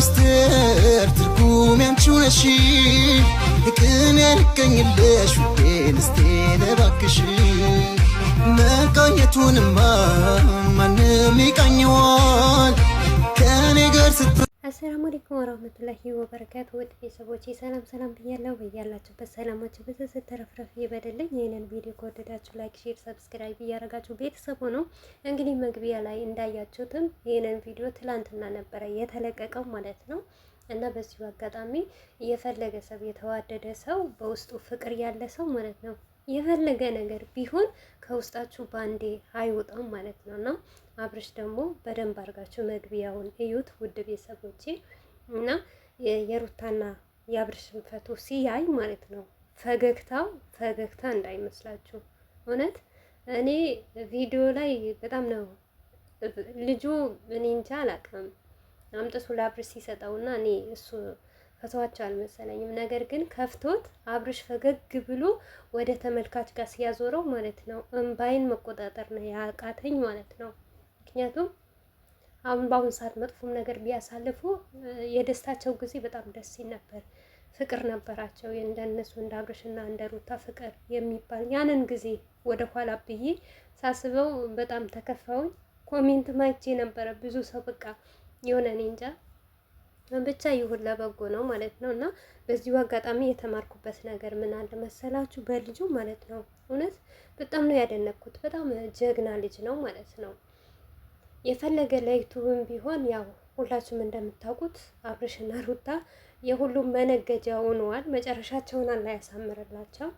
ሚስጥር ትርጉም ያንቺው ነሽ ልቅን ያልቀኝልሽ ውዴን እስቴ ለባክሽ መቃኘቱንማ ማንም ይቃኘዋል ከኔ ጋር ስት አሰላሙ አለይኩም ወራህመቱላሂ ወበረካቱ። ውድ ቤተሰቦቼ ሰላም ሰላም ብያለሁ። በያላችሁበት ሰላማችሁ ብዙ ተረፍረፍ ይበደልኝ። ይሄንን ቪዲዮ ከወደዳችሁ ላይክ፣ ሼር፣ ሰብስክራይብ እያደረጋችሁ ቤተሰብ ነው። እንግዲህ መግቢያ ላይ እንዳያችሁትም ይሄንን ቪዲዮ ትላንትና ነበረ የተለቀቀው ማለት ነው። እና በዚሁ አጋጣሚ የፈለገ ሰው የተዋደደ ሰው በውስጡ ፍቅር ያለ ሰው ማለት ነው የፈለገ ነገር ቢሆን ከውስጣችሁ ባንዴ አይወጣም ማለት ነው። እና አብርሽ ደግሞ በደንብ አድርጋችሁ መግቢያውን እዩት ውድ ቤተሰቦቼ። እና የሩታና የአብርሽን ፈቶ ሲያይ ማለት ነው ፈገግታ እንዳይመስላችሁ። እውነት እኔ ቪዲዮ ላይ በጣም ነው ልጁ እኔ እንጃ አላውቅም አምጥቶ ለአብርሽ ሲሰጠውና እኔ እሱ ፈተዋቸው አልመሰለኝም። ነገር ግን ከፍቶት አብርሽ ፈገግ ብሎ ወደ ተመልካች ጋር ሲያዞረው ማለት ነው እምባይን መቆጣጠር ነው ያቃተኝ ማለት ነው። ምክንያቱም አሁን በአሁን ሰዓት መጥፎም ነገር ቢያሳልፉ የደስታቸው ጊዜ በጣም ደስ ይል ነበር። ፍቅር ነበራቸው እንደነሱ እንደ አብርሽና እንደ ሩታ ፍቅር የሚባል ያንን ጊዜ ወደ ኋላ ብዬ ሳስበው በጣም ተከፋውኝ። ኮሜንት ማይቼ ነበረ ብዙ ሰው በቃ የሆነ እኔ እንጃ ብቻ ይሁን ለበጎ ነው ማለት ነው። እና በዚሁ አጋጣሚ የተማርኩበት ነገር ምን አለ መሰላችሁ በልጁ ማለት ነው እውነት በጣም ነው ያደነኩት። በጣም ጀግና ልጅ ነው ማለት ነው። የፈለገ ለዩቱብም ቢሆን ያው ሁላችሁም እንደምታውቁት አብርሽና ሩታ የሁሉም መነገጃ ሆነዋል። መጨረሻቸውን አላህ ያሳምርላቸው።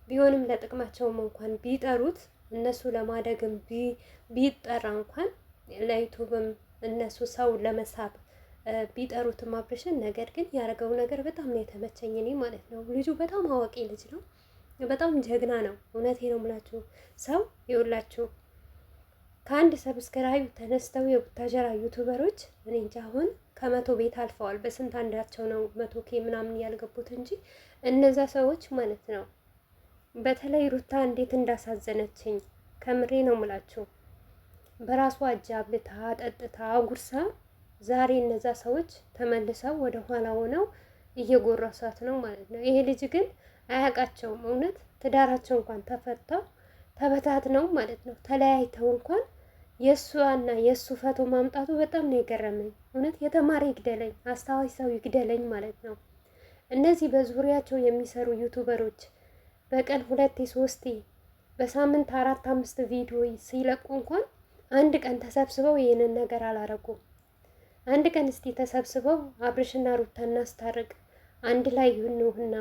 ቢሆንም ለጥቅማቸውም እንኳን ቢጠሩት እነሱ ለማደግም ቢጠራ እንኳን ለዩቱብም እነሱ ሰው ለመሳብ ቢጠሩትም አብርሽን ነገር ግን ያደረገው ነገር በጣም ነው የተመቸኝ እኔ ማለት ነው። ልጁ በጣም አዋቂ ልጅ ነው። በጣም ጀግና ነው። እውነቴ ነው የምላችሁ ሰው ይውላችሁ ከአንድ ሰብስክራይብ ተነስተው የቡታጀራ ዩቱበሮች እኔ እንጃ አሁን ከ100 ቤት አልፈዋል። በስንት አንዳቸው ነው 100K ምናምን ያልገቡት እንጂ እነዛ ሰዎች ማለት ነው። በተለይ ሩታ እንዴት እንዳሳዘነችኝ ከምሬ ነው የምላችሁ። በራሷ እጅ አብልታ ጠጥታ አጉርሳ ዛሬ እነዛ ሰዎች ተመልሰው ወደ ኋላ ሆነው እየጎረሷት ነው ማለት ነው። ይሄ ልጅ ግን አያውቃቸውም። እውነት ትዳራቸው እንኳን ተበታት ነው ማለት ነው። ተለያይተው እንኳን የእሷና የእሱ ፈቶ ማምጣቱ በጣም ነው የገረመኝ። እውነት የተማረ ይግደለኝ፣ አስታዋሽ ሰው ይግደለኝ ማለት ነው። እነዚህ በዙሪያቸው የሚሰሩ ዩቱበሮች በቀን 2 3 በሳምንት 4 5 ቪዲዮ ሲለቁ እንኳን አንድ ቀን ተሰብስበው ይህንን ነገር አላረጉም። አንድ ቀን እስቲ ተሰብስበው አብርሽና ሩታ እናስታርቅ አንድ ላይ ይሁንና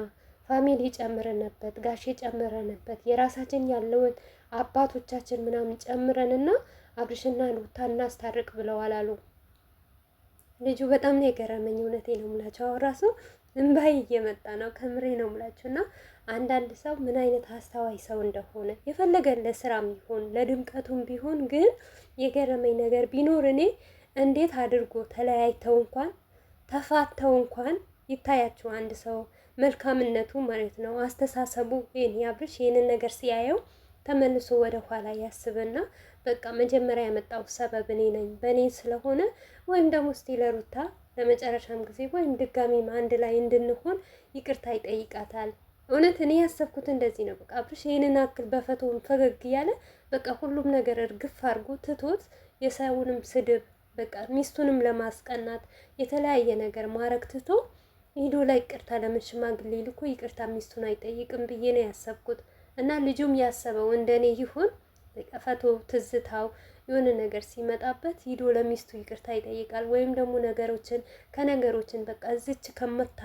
ፋሚሊ ጨምረንበት ጋሼ ጨምረንበት የራሳችን ያለውን አባቶቻችን ምናምን ጨምረንና አብርሽና ሩታ እናስታርቅ ብለው አላሉ። ልጁ በጣም ነው የገረመኝ። እውነቴ ነው የምላቸው። አሁን ራሱ እንባይ እየመጣ ነው ከምሬ ነው የምላችሁ። እና አንዳንድ ሰው ምን አይነት አስተዋይ ሰው እንደሆነ የፈለገ ለስራም ይሁን ለድምቀቱም ቢሆን ግን የገረመኝ ነገር ቢኖር እኔ እንዴት አድርጎ ተለያይተው እንኳን ተፋተው እንኳን ይታያችሁ አንድ ሰው መልካምነቱ ማለት ነው አስተሳሰቡ። ይሄን ያብርሽ ይሄንን ነገር ሲያየው ተመልሶ ወደ ኋላ ያስብና በቃ መጀመሪያ ያመጣው ሰበብ እኔ ነኝ በእኔ ስለሆነ ወይም ደግሞ እስቲ ለሩታ ለመጨረሻም ጊዜ ወይም ድጋሚም አንድ ላይ እንድንሆን ይቅርታ ይጠይቃታል። እውነት እኔ ያሰብኩት እንደዚህ ነው። በቃ አብርሽ ይሄንን አክል በፈቶን ፈገግ እያለ በቃ ሁሉም ነገር እርግፍ አድርጎ ትቶት የሰውንም ስድብ በቃ ሚስቱንም ለማስቀናት የተለያየ ነገር ማረግ ትቶ ሂዶ ላይ ይቅርታ ለምን ሽማግሌ ልኮ ይቅርታ ሚስቱን አይጠይቅም ብዬ ነው ያሰብኩት። እና ልጁም ያሰበው እንደኔ ይሁን በቃ ፈቶ ትዝታው የሆነ ነገር ሲመጣበት ሂዶ ለሚስቱ ይቅርታ ይጠይቃል። ወይም ደግሞ ከነገሮችን በቃ እዚች ከመታ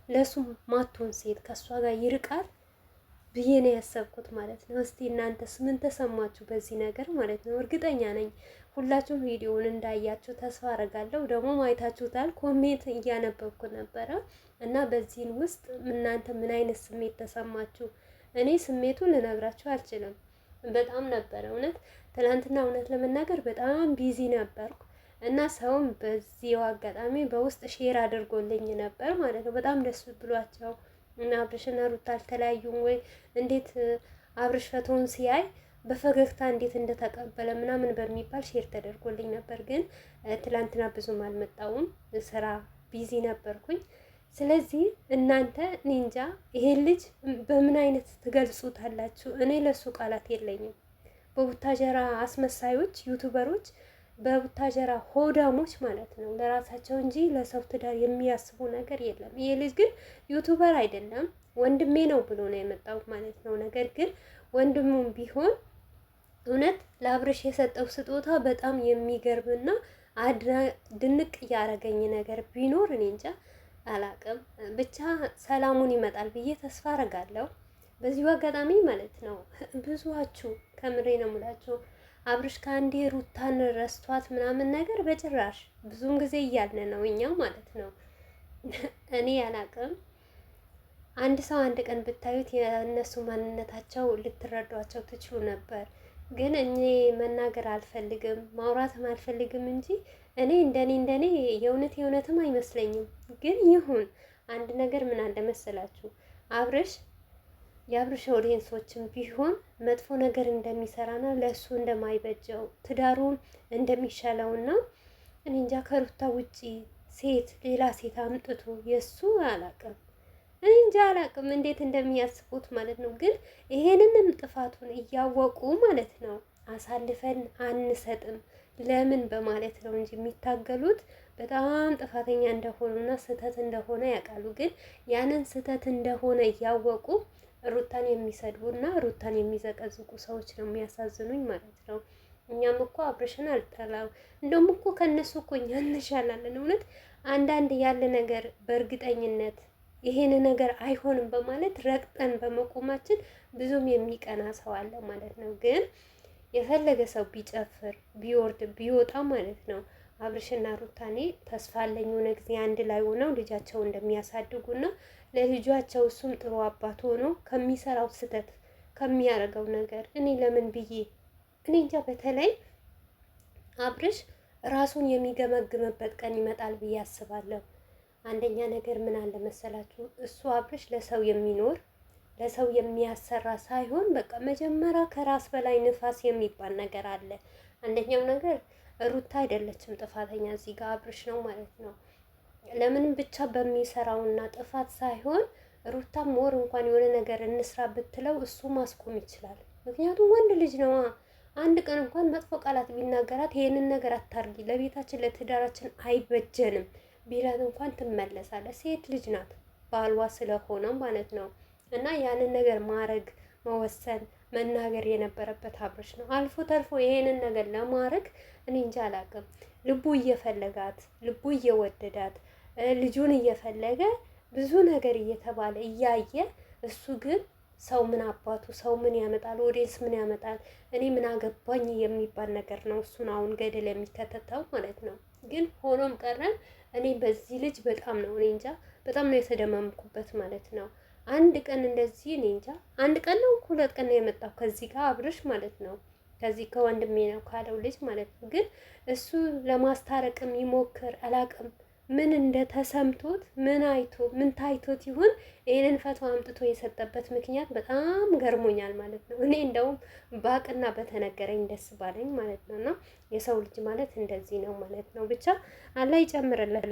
ለሱ ማቶን ሴት ከሷ ጋር ይርቃል ብዬ ነው ያሰብኩት ማለት ነው። እስቲ እናንተስ ምን ተሰማችሁ በዚህ ነገር ማለት ነው? እርግጠኛ ነኝ ሁላችሁም ቪዲዮውን እንዳያችሁ ተስፋ አደርጋለሁ። ደግሞ ማየታችሁታል። ኮሜንት እያነበብኩ ነበረ እና በዚህን ውስጥ እናንተ ምን አይነት ስሜት ተሰማችሁ? እኔ ስሜቱን ልነግራችሁ አልችልም። በጣም ነበረ እውነት ትናንትና እውነት ለመናገር በጣም ቢዚ ነበርኩ እና ሰውም በዚህው አጋጣሚ በውስጥ ሼር አድርጎልኝ ነበር ማለት ነው። በጣም ደስ ብሏቸው እና አብርሽና ሩታ አልተለያዩም ወይ እንዴት አብርሽ ፈቶውን ሲያይ በፈገግታ እንዴት እንደተቀበለ ምናምን በሚባል ሼር ተደርጎልኝ ነበር። ግን ትላንትና ብዙም አልመጣውም ስራ ቢዚ ነበርኩኝ። ስለዚህ እናንተ ኒንጃ ይሄን ልጅ በምን አይነት ትገልጹታላችሁ? እኔ ለሱ ቃላት የለኝም። በቡታጀራ አስመሳዮች ዩቱበሮች፣ በቡታጀራ ሆዳሞች ማለት ነው፣ ለራሳቸው እንጂ ለሰው ትዳር የሚያስቡ ነገር የለም። ይሄ ልጅ ግን ዩቱበር አይደለም፣ ወንድሜ ነው ብሎ ነው የመጣው ማለት ነው። ነገር ግን ወንድሙም ቢሆን እውነት ለአብርሽ የሰጠው ስጦታ በጣም የሚገርምና ድንቅ እያረገኝ ነገር ቢኖር እኔ እንጃ አላቅም። ብቻ ሰላሙን ይመጣል ብዬ ተስፋ አረጋለሁ። በዚሁ አጋጣሚ ማለት ነው ብዙዋችሁ ከምሬ ነው የምላችሁ አብርሽ ከአንዴ ሩታን ረስቷት ምናምን ነገር በጭራሽ ብዙም ጊዜ እያልን ነው እኛ ማለት ነው። እኔ አላቅም። አንድ ሰው አንድ ቀን ብታዩት የእነሱ ማንነታቸው ልትረዷቸው ትችሉ ነበር። ግን እኔ መናገር አልፈልግም ማውራትም አልፈልግም እንጂ እኔ እንደኔ የእውነትም አይመስለኝም። ግን ይሁን አንድ ነገር ምን አለ መሰላችሁ አብርሽ የአብርሽ ኦዲየንሶችም ቢሆን መጥፎ ነገር እንደሚሰራና ለእሱ እንደማይበጀው ትዳሩን እንደሚሻለውና እኔ እንጃ ከሩታ ውጪ ሴት ሌላ ሴት አምጥቶ የእሱ አላቅም እኔ እንጃ አላቅም እንዴት እንደሚያስቡት ማለት ነው። ግን ይሄንንም ጥፋቱን እያወቁ ማለት ነው አሳልፈን አንሰጥም ለምን በማለት ነው እንጂ የሚታገሉት በጣም ጥፋተኛ እንደሆኑና ስህተት እንደሆነ ያውቃሉ። ግን ያንን ስህተት እንደሆነ እያወቁ ሩታን የሚሰድቡና ሩታን የሚዘቀዝቁ ሰዎች ነው የሚያሳዝኑኝ ማለት ነው። እኛም እኮ አብርሽን አልጠላው እንደውም እኮ ከነሱ እኮ እኛ እንሻላለን። እውነት አንዳንድ ያለ ነገር በእርግጠኝነት ይሄን ነገር አይሆንም በማለት ረግጠን በመቆማችን ብዙም የሚቀና ሰው አለ ማለት ነው። ግን የፈለገ ሰው ቢጨፍር ቢወርድ ቢወጣ ማለት ነው አብርሽና ሩታኔ ተስፋ አለኝ የሆነ ጊዜ አንድ ላይ ሆነው ልጃቸው እንደሚያሳድጉና ለልጃቸው እሱም ጥሩ አባት ሆኖ ከሚሰራው ስህተት ከሚያደርገው ነገር እኔ ለምን ብዬ እኔ እንጃ። በተለይ አብርሽ ራሱን የሚገመግምበት ቀን ይመጣል ብዬ አስባለሁ። አንደኛ ነገር ምን አለ መሰላችሁ እሱ አብርሽ ለሰው የሚኖር ለሰው የሚያሰራ ሳይሆን በቃ መጀመሪያ ከራስ በላይ ንፋስ የሚባል ነገር አለ። አንደኛው ነገር ሩታ አይደለችም ጥፋተኛ እዚህ ጋር አብርሽ ነው ማለት ነው። ለምንም ብቻ በሚሰራውና ጥፋት ሳይሆን ሩታ ሞር እንኳን የሆነ ነገር እንስራ ብትለው እሱ ማስቆም ይችላል። ምክንያቱም ወንድ ልጅ ነዋ። አንድ ቀን እንኳን መጥፎ ቃላት ቢናገራት ይሄንን ነገር አታርጊ፣ ለቤታችን ለትዳራችን አይበጀንም ቢላት እንኳን ትመለሳለች። ሴት ልጅ ናት ባልዋ ስለሆነ ማለት ነው። እና ያንን ነገር ማድረግ መወሰን መናገር የነበረበት አብርሽ ነው። አልፎ ተርፎ ይሄንን ነገር ለማድረግ እኔ እንጃ አላውቅም። ልቡ እየፈለጋት ልቡ እየወደዳት ልጁን እየፈለገ ብዙ ነገር እየተባለ እያየ እሱ ግን ሰው ምን አባቱ ሰው ምን ያመጣል፣ ኦዲየንስ ምን ያመጣል፣ እኔ ምን አገባኝ የሚባል ነገር ነው እሱን አሁን ገደል የሚከተተው ማለት ነው። ግን ሆኖም ቀረም እኔ በዚህ ልጅ በጣም ነው እኔ እንጃ በጣም ነው የተደመምኩበት ማለት ነው። አንድ ቀን እንደዚህ እኔ እንጃ አንድ ቀን ነው 2 ቀን ነው የመጣው ከዚህ ጋር አብርሽ ማለት ነው ከዚህ ከወንድሜ ነው ካለው ልጅ ማለት ነው። ግን እሱ ለማስታረቅ የሚሞክር አላቅም ምን እንደተሰምቶት ምን አይቶ ምን ታይቶት ይሁን ይሄንን ፈቶ አምጥቶ የሰጠበት ምክንያት በጣም ገርሞኛል ማለት ነው። እኔ እንደውም ባቅና በተነገረኝ ደስ ባለኝ ማለት ነውና የሰው ልጅ ማለት እንደዚህ ነው ማለት ነው። ብቻ አላህ ይጨምርልን።